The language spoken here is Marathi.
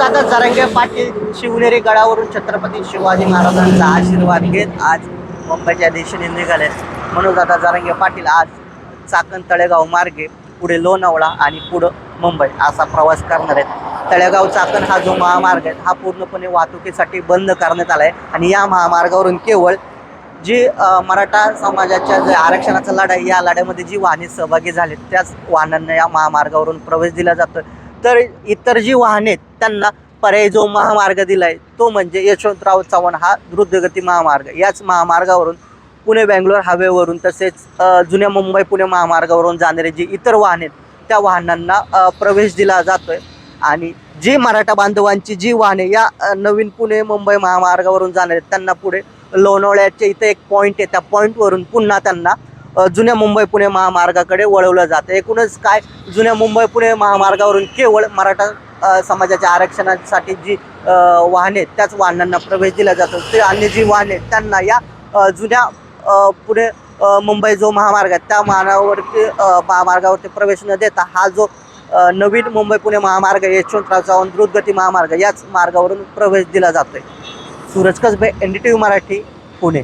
मनोजदादा जरांगे पाटील शिवनेरी गडावरून छत्रपती शिवाजी महाराजांचा आशीर्वाद घेत आज मुंबईच्या दिशेने निघाले। मनोजदादा जरांगे पाटील आज चाकण तळेगाव मार्गे पुढे लोणावळा आणि पुढे मुंबई असा प्रवास करणार आहेत। तळेगाव चाकण हा जो महामार्ग आहे हा पूर्णपणे वाहतुकीसाठी बंद करण्यात आला आहे आणि या महामार्गावरून केवळ जी मराठा समाजाच्या जे आरक्षणाचा लढा आहे या लढ्यामध्ये जी वाहने सहभागी झाले त्याच वाहनांना या महामार्गावरून प्रवेश दिला जातो। तर इतर जी वाहने आहेत त्यांना पर्यायी जो महामार्ग दिला आहे तो म्हणजे यशवंतराव चव्हाण हा द्रुतगती महामार्ग। याच महामार्गावरून पुणे बेंगलोर हायवेवरून तसेच जुन्या मुंबई पुणे महामार्गावरून जाणारे जी इतर वाहने आहेत त्या वाहनांना प्रवेश दिला जातोय आणि जी मराठा बांधवांची जी वाहने या नवीन पुणे मुंबई महामार्गावरून जाणार आहेत त्यांना पुढे लोणावळ्याच्या इथे एक पॉईंट आहे त्या पॉईंटवरून पुन्हा त्यांना जुन्या मुंबई पुणे महामार्गाकडे वळवलं जातं। एकूणच काय जुन्या मुंबई पुणे महामार्गावरून केवळ मराठा समाजाच्या आरक्षणासाठी जी वाहने आहेत त्याच वाहनांना प्रवेश दिला जातो। ते अन्य जी वाहने आहेत त्यांना या जुन्या पुणे मुंबई जो महामार्ग आहे त्या महामार्गावरती प्रवेश न देता हा जो नवीन मुंबई पुणे महामार्ग यशवंतराव चव्हाण द्रुतगती महामार्ग याच मार्गावरून प्रवेश दिला जातोय। सूरज कसबे, NDTV मराठी, पुणे।